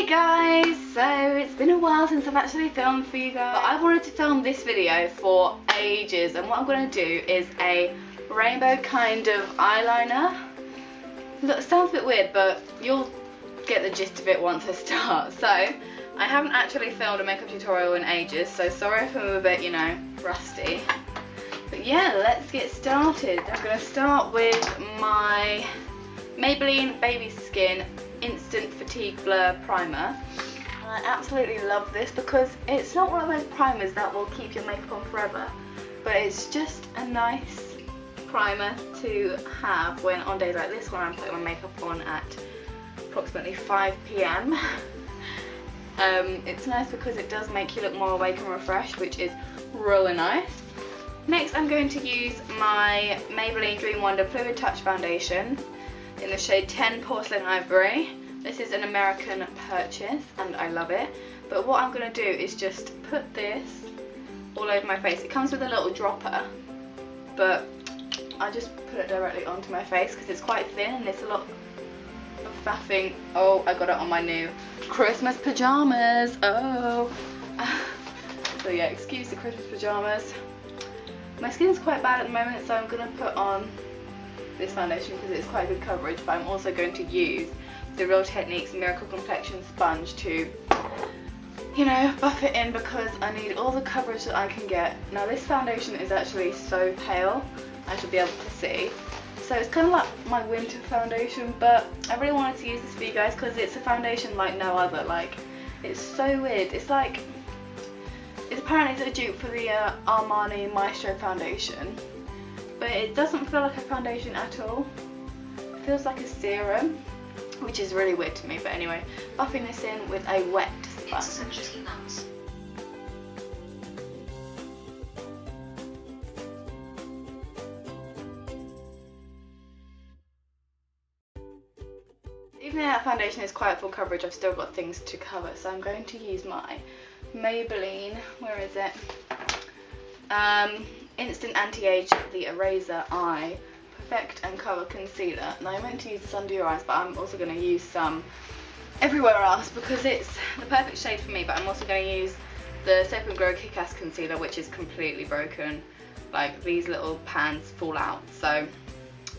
guys, so it's been a while since I've actually filmed for you guys, but I wanted to film this video for ages, and what I'm going to do is a rainbow kind of eyeliner. Look, sounds a bit weird, but you'll get the gist of it once I start. So I haven't actually filmed a makeup tutorial in ages, so sorry if I'm a bit, you know, rusty. But yeah, let's get started. I'm going to start with my Maybelline Baby Skin Instant Fatigue Blur Primer. And I absolutely love this because it's not one of those primers that will keep your makeup on forever, but it's just a nice primer to have when on days like this when I'm putting my makeup on at approximately 5 PM. It's nice because it does make you look more awake and refreshed, which is really nice. Next I'm going to use my Maybelline Dream Wonder Fluid Touch Foundation in the shade 10 Porcelain Ivory. This is an American purchase and I love it. But what I'm going to do is just put this all over my face. It comes with a little dropper, but I just put it directly onto my face because it's quite thin and it's a lot of faffing. Oh, I got it on my new Christmas pyjamas. Oh. So yeah, excuse the Christmas pyjamas. My skin's quite bad at the moment, so I'm going to put on this foundation because it's quite good coverage, but I'm also going to use the Real Techniques Miracle Complexion Sponge to, you know, buff it in because I need all the coverage that I can get. Now this foundation is actually so pale, I should be able to see. So it's kind of like my winter foundation, but I really wanted to use this for you guys because it's a foundation like no other. Like, it's so weird. It's like, it's apparently a dupe for the Armani Maestro foundation, but it doesn't feel like a foundation at all. It feels like a serum, which is really weird to me. But anyway, buffing this in with a wet sponge. Even though that foundation is quite full coverage, I've still got things to cover, so I'm going to use my Maybelline, where is it? Instant Anti-Age The Eraser Eye Perfect and Cover Concealer. Now I meant to use this under your eyes, but I'm also going to use some everywhere else because it's the perfect shade for me, but I'm also going to use the Soap & Glow Kick-Ass Concealer, which is completely broken. Like, these little pans fall out, so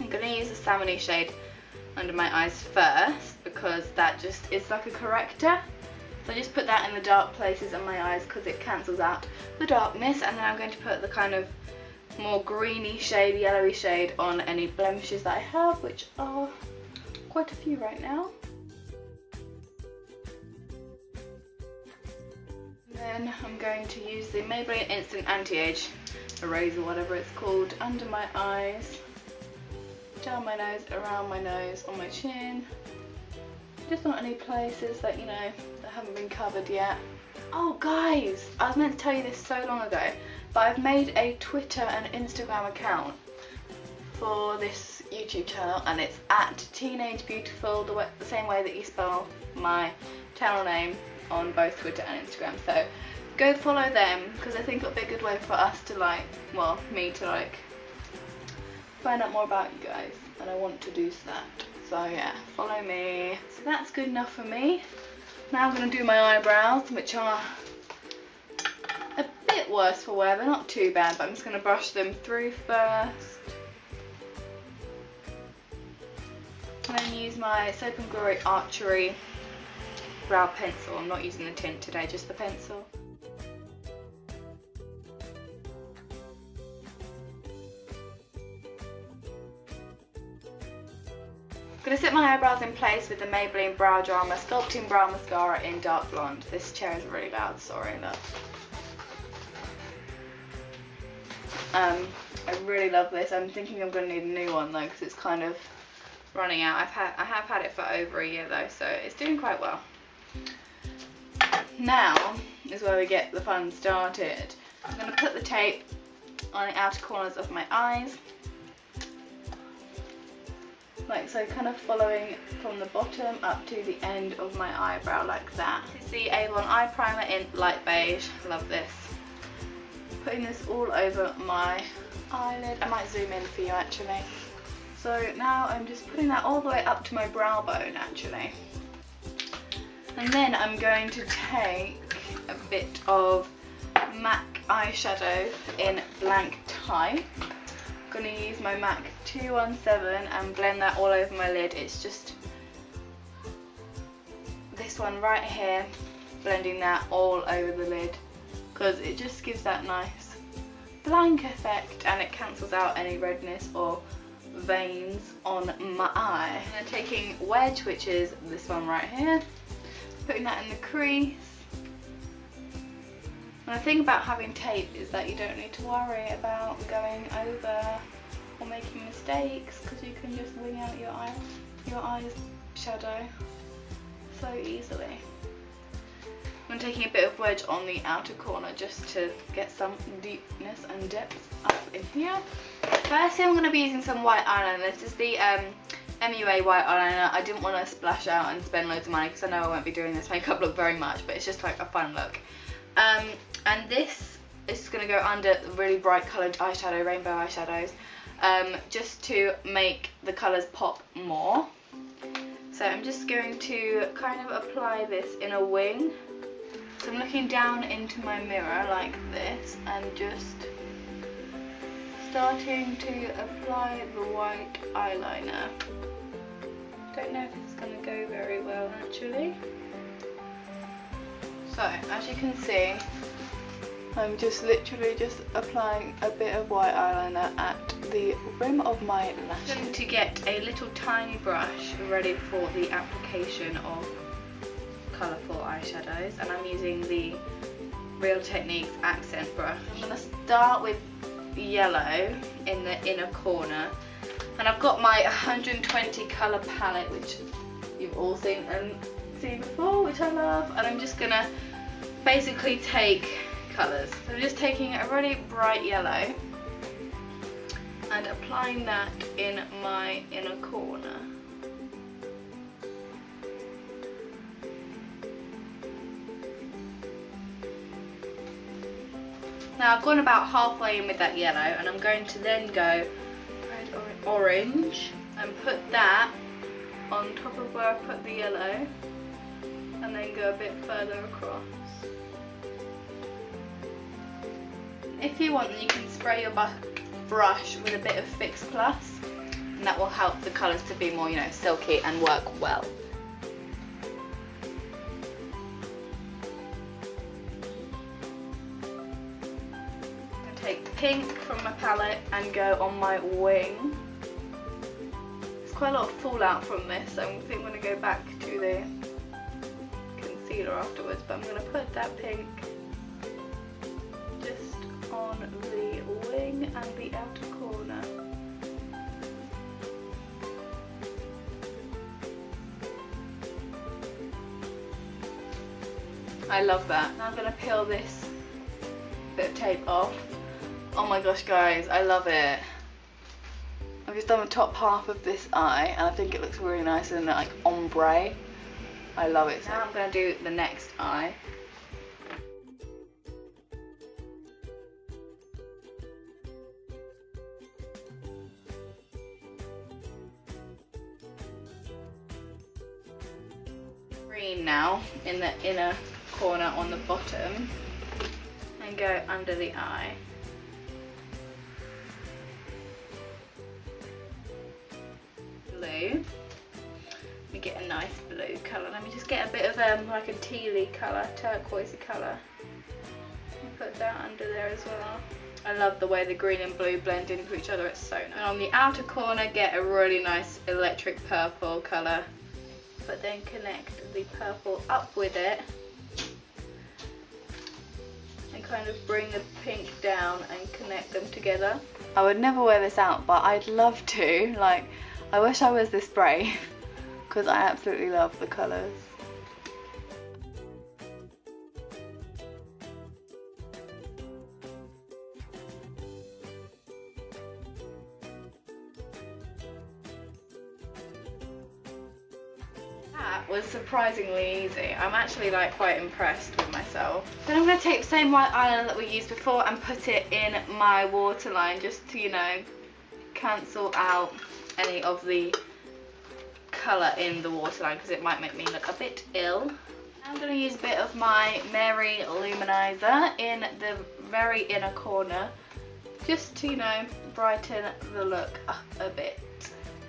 I'm going to use the salmon-y shade under my eyes first because that just is like a corrector. So I just put that in the dark places on my eyes because it cancels out the darkness, and then I'm going to put the kind of more greeny shade, yellowy shade on any blemishes that I have, which are quite a few right now. And then I'm going to use the Maybelline Instant Anti-Age Eraser, whatever it's called, under my eyes, down my nose, around my nose, on my chin, just on any places that, you know, that haven't been covered yet. Oh guys, I was meant to tell you this so long ago, but I've made a Twitter and Instagram account for this YouTube channel, and it's at Teenage Beautiful, the same way that you spell my channel name on both Twitter and Instagram. So go follow them because I think it'll be a good way for us to, like, well, me to like find out more about you guys, and I want to do that. So yeah, follow me. So that's good enough for me. Now I'm going to do my eyebrows, which are a bit worse for wear. They're not too bad, but I'm just going to brush them through first. And then use my Soap & Glory Archery brow pencil. I'm not using the tint today, just the pencil. I'm going to set my eyebrows in place with the Maybelline Brow Drama Sculpting Brow Mascara in Dark Blonde. This chair is really loud, sorry. Look. I really love this. I'm thinking I'm going to need a new one though because it's kind of running out. I have had it for over a year though, so it's doing quite well. Now is where we get the fun started. I'm going to put the tape on the outer corners of my eyes. Like so, kind of following from the bottom up to the end of my eyebrow like that. This is the Avon Eye Primer in light beige. Love this. Putting this all over my eyelid. I might zoom in for you actually. So now I'm just putting that all the way up to my brow bone actually. And then I'm going to take a bit of MAC eyeshadow in Blank Type. I'm going to use my MAC 217 and blend that all over my lid. It's just this one right here, blending that all over the lid because it just gives that nice blank effect and it cancels out any redness or veins on my eye. And then taking Wedge, which is this one right here, putting that in the crease. And the thing about having tape is that you don't need to worry about going over or making mistakes because you can just wing out your eyes shadow so easily. I'm taking a bit of Wedge on the outer corner just to get some deepness and depth up in here. Firstly, I'm going to be using some white eyeliner. This is the MUA white eyeliner. I didn't want to splash out and spend loads of money because I know I won't be doing this makeup look very much, but it's just like a fun look. And this is going to go under the really bright coloured eyeshadow, rainbow eyeshadows, just to make the colours pop more. So I'm just going to kind of apply this in a wing. So I'm looking down into my mirror like this and just starting to apply the white eyeliner. Don't know if it's going to go very well actually. So as you can see, I'm just literally just applying a bit of white eyeliner at the rim of my lash. I'm going to get a little tiny brush ready for the application of colourful eyeshadows, and I'm using the Real Techniques accent brush. I'm going to start with yellow in the inner corner, and I've got my 120 colour palette, which you've all seen before, which I love, and I'm just going to basically take colours. So I'm just taking a really bright yellow and applying that in my inner corner. Now I've gone about halfway in with that yellow, and I'm going to then go red or orange and put that on top of where I put the yellow, and then go a bit further across. If you want, you can spray your brush with a bit of Fix Plus, and that will help the colours to be more, you know, silky and work well. Take the pink from my palette and go on my wing. There's quite a lot of fallout from this, so I think I'm going to go back to the concealer afterwards, but I'm going to put that pink just on the wing and the outer corner. I love that. Now I'm going to peel this bit of tape off. Oh my gosh guys, I love it. I've just done the top half of this eye and I think it looks really nice and like ombre. I love it. Now I'm going to do the next eye. Green now in the inner corner on the bottom and go under the eye. Blue. We get a nice blue colour. Let me just get a bit of like a tealy colour, turquoisey colour. And put that under there as well. I love the way the green and blue blend into each other, it's so nice. And on the outer corner get a really nice electric purple colour, but then connect the purple up with it and kind of bring the pink down and connect them together. I would never wear this out, but I'd love to. Like, I wish I was this brave because I absolutely love the colours. That was surprisingly easy. I'm actually like quite impressed with myself. Then I'm going to take the same white eyeliner that we used before and put it in my waterline just to, you know, cancel out any of the colour in the waterline because it might make me look a bit ill. I'm going to use a bit of my Mary Luminizer in the very inner corner, just to, you know, brighten the look up a bit.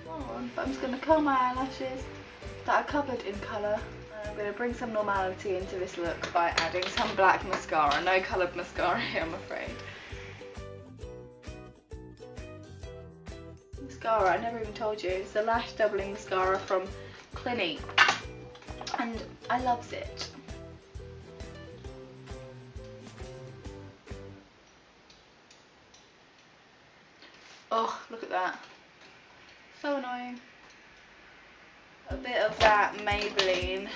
But I'm just going to curl my eyelashes that are covered in colour. I'm going to bring some normality into this look by adding some black mascara. No coloured mascara here, I'm afraid. Mascara, I never even told you, it's the lash doubling mascara from Clinique, and I loves it. Oh, look at that. So annoying. A bit of that Maybelline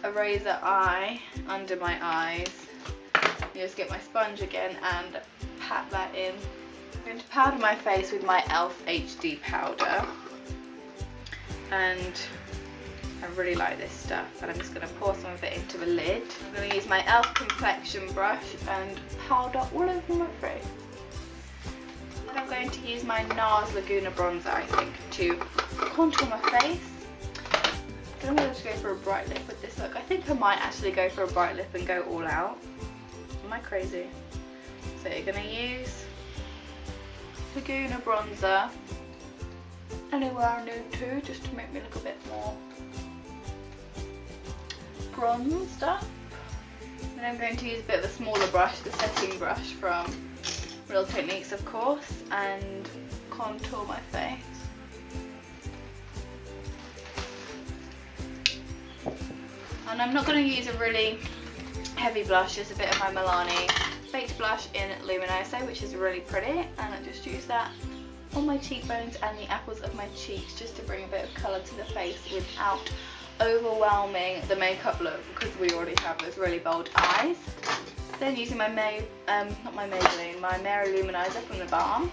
eraser eye under my eyes. Just get my sponge again and pat that in. I'm going to powder my face with my e.l.f. HD powder. And I really like this stuff. And I'm just going to pour some of it into the lid. I'm going to use my e.l.f. complexion brush and powder all over my face. Then I'm going to use my NARS Laguna bronzer, I think, to contour my face. I don't know whether to go for a bright lip with this look. I think I might actually go for a bright lip and go all out. Am I crazy? So you're going to use Laguna bronzer anywhere I need to, just to make me look a bit more bronzed up. And I'm going to use a bit of a smaller brush, the setting brush from Real Techniques, of course, and contour my face. And I'm not going to use a really heavy blush, just a bit of my Milani Baked Blush in Luminoso, which is really pretty, and I just use that on my cheekbones and the apples of my cheeks just to bring a bit of colour to the face without overwhelming the makeup look, because we already have those really bold eyes. Then using my Mary Luminizer from the Balm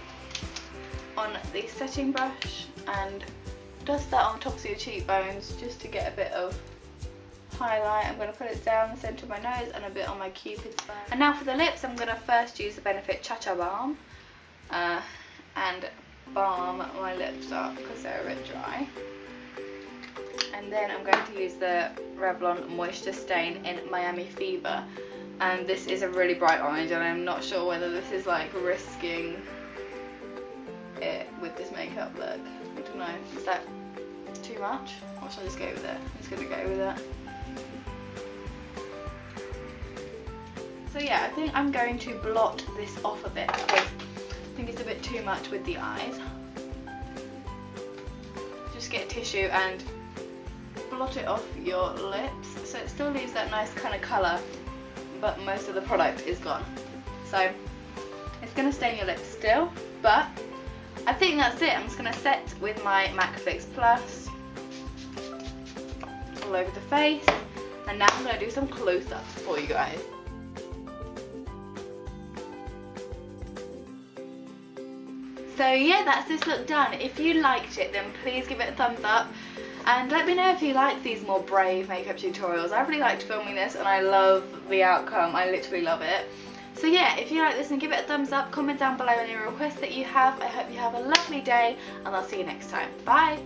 on the setting brush, and dust that on top of your cheekbones just to get a bit of highlight. I'm going to put it down the centre of my nose and a bit on my cupid's bow. And now for the lips, I'm going to first use the Benefit Cha Cha Balm and balm my lips up because they're a bit dry. And then I'm going to use the Revlon Moisture Stain in Miami Fever. And this is a really bright orange, and I'm not sure whether this is like risking it with this makeup look. I don't know, is that too much? Or should I just go with it? I'm just going to go with it. So yeah, I think I'm going to blot this off a bit because I think it's a bit too much with the eyes. Just get tissue and blot it off your lips so it still leaves that nice kind of colour, but most of the product is gone. So it's going to stain your lips still, but I think that's it. I'm just going to set with my MAC Fix Plus all over the face, and now I'm going to do some close-ups for you guys. So yeah, that's this look done. If you liked it, then please give it a thumbs up. And let me know if you like these more brave makeup tutorials. I really liked filming this and I love the outcome. I literally love it. So yeah, if you like this, then give it a thumbs up. Comment down below any requests that you have. I hope you have a lovely day and I'll see you next time. Bye!